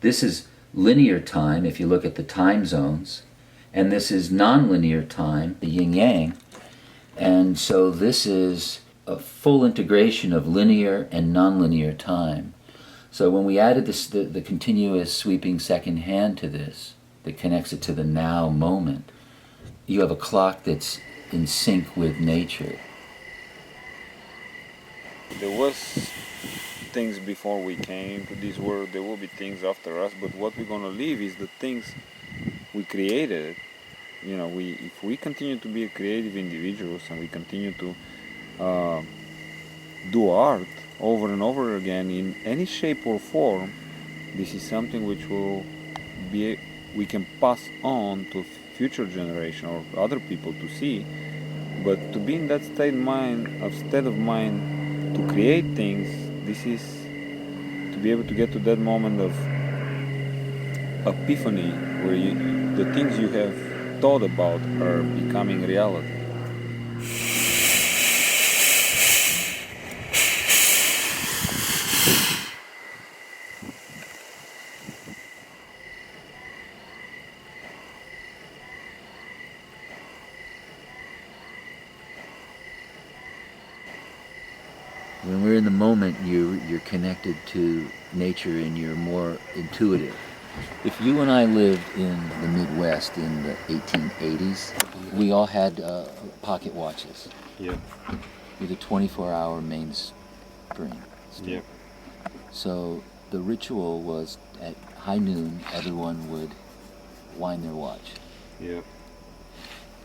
This is linear time, if you look at the time zones, and this is nonlinear time, the yin-yang. And so this is a full integration of linear and nonlinear time. So when we added this, the continuous sweeping second hand to this, that connects it to the now moment, you have a clock that's in sync with nature. There was things before we came to this world, there will be things after us, but what we're going to leave is the things we created. You know, if we continue to be creative individuals and we continue to do art over and over again in any shape or form, this is something which we can pass on to future generation or other people to see. But to be in that state of mind to create things, this is to be able to get to that moment of epiphany where the things you have thought about are becoming reality. When we're in the moment, you're connected to nature and you're more intuitive. If you and I lived in the Midwest in the 1880s, we all had pocket watches. Yep. With a 24-hour mainspring. Yep. So the ritual was at high noon, everyone would wind their watch. Yep.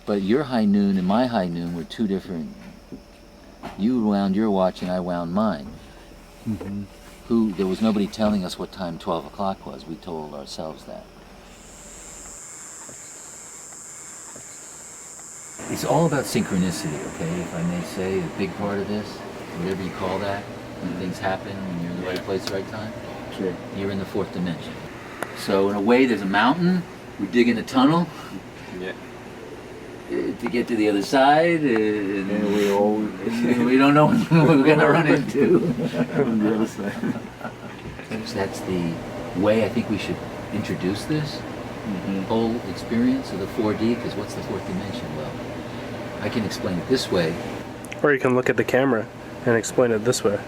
But your high noon and my high noon were two different. You wound your watch and I wound mine. Mm-hmm. There was nobody telling us what time 12 o'clock was. We told ourselves that. It's all about synchronicity, okay, if I may say, a big part of this, whatever you call that, when things happen, when you're in the right place, the right time. Sure. You're in the fourth dimension. So in a way, there's a mountain, we dig in a tunnel. Yeah. To get to the other side, and we don't know what we're going to run into. On the other side. So that's the way I think we should introduce this whole experience of the 4D, because what's the fourth dimension? Well, I can explain it this way. Or you can look at the camera and explain it this way.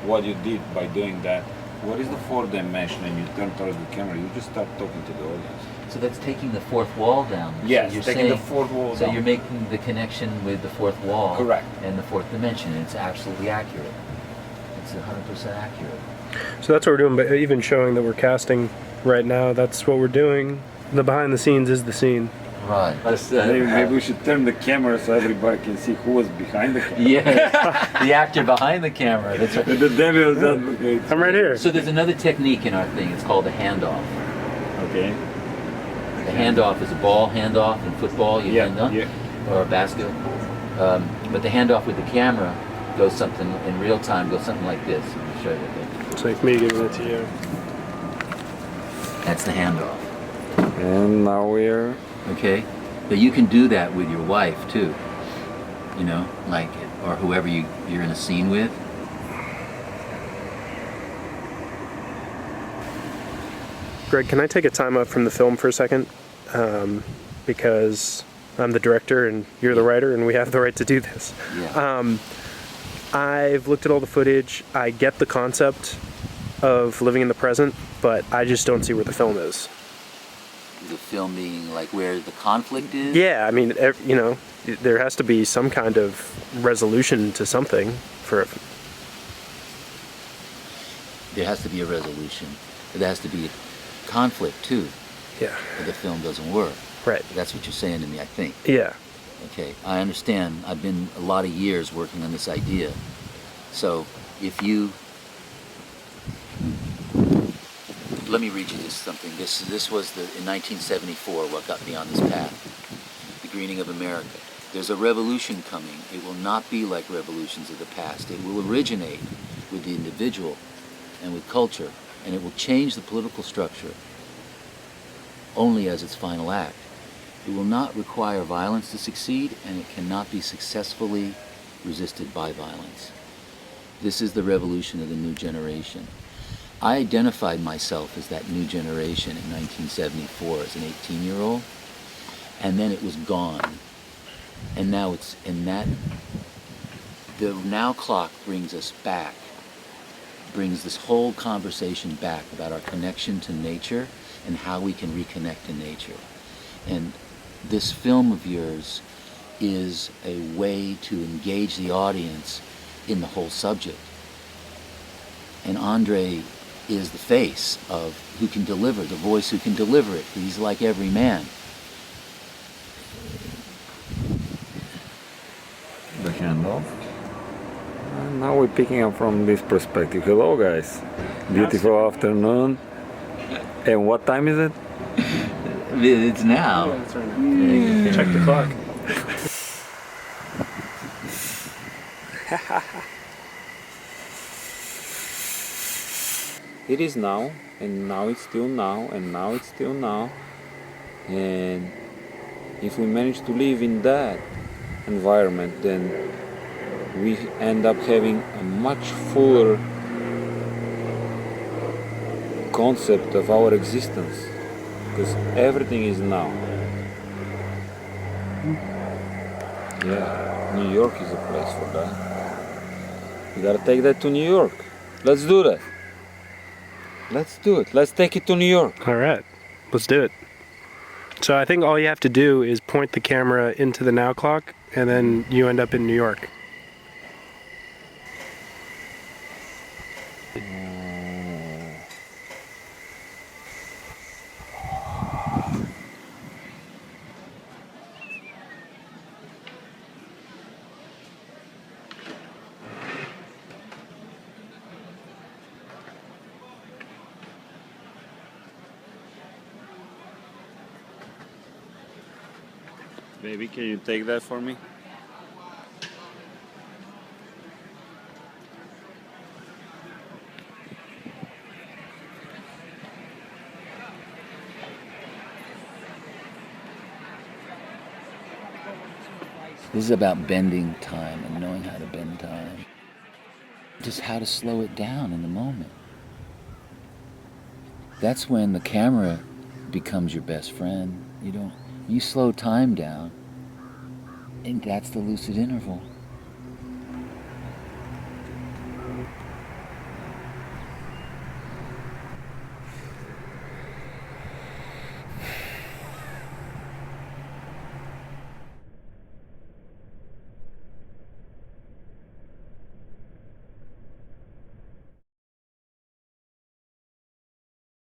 What you did by doing that, what is the fourth dimension, and you turn towards the camera, you just start talking to the audience. So that's taking the fourth wall down. Yes, so you're taking saying, the fourth wall so down. you're making the connection with the fourth wall. Correct. And the fourth dimension, and it's absolutely accurate. It's 100% accurate. So that's what we're doing, but even showing that we're casting right now, that's what we're doing. The behind the scenes is the scene. Right. Maybe we should turn the camera so everybody can see who was behind the camera. Yeah, the actor behind the camera. That's right. The devil's advocate. I'm right here. So there's another technique in our thing. It's called the handoff. Okay. The handoff is a ball handoff in football. You hand up, or a basket. But the handoff with the camera goes something in real time. Goes something like this. I'll show you. It's like me giving it to you. That's the handoff. And now we're... Okay, but you can do that with your wife too. You know, like, or whoever you're in a scene with. Greg, can I take a time out from the film for a second? Because I'm the director and you're the writer and we have the right to do this. Yeah. I've looked at all the footage. I get the concept of living in the present, but I just don't see where the film is. The film being like where the conflict is? Yeah, I mean, you know, there has to be some kind of resolution to something for... There has to be a resolution. There has to be conflict too. Yeah. Or the film doesn't work. Right. That's what you're saying to me, I think. Yeah. Okay, I understand. I've been a lot of years working on this idea. So if you... Let me read you this something. This was in 1974 what got me on this path. The greening of America. There's a revolution coming. It will not be like revolutions of the past. It will originate with the individual and with culture, and it will change the political structure only as its final act. It will not require violence to succeed, and it cannot be successfully resisted by violence. This is the revolution of the new generation. I identified myself as that new generation in 1974 as an 18-year-old, and then it was gone. And now it's in that, the now clock brings us back, brings this whole conversation back about our connection to nature and how we can reconnect to nature. And this film of yours is a way to engage the audience in the whole subject. And Andre is the face of who can deliver, the voice who can deliver it. He's like every man. The handoff. And now we're picking up from this perspective. Hello guys. Beautiful afternoon. And what time is it? It's now. Yeah, that's right. Check the clock. It is now, and now it's still now, and now it's still now. And if we manage to live in that environment, then we end up having a much fuller concept of our existence, because everything is now. Yeah, New York is a place for that. We gotta take that to New York. Let's do that. Let's do it. Let's take it to New York. All right, let's do it. So I think all you have to do is point the camera into the now clock, and then you end up in New York. Baby, can you take that for me? This is about bending time and knowing how to bend time. Just how to slow it down in the moment. That's when the camera becomes your best friend. You slow time down, and that's the lucid interval.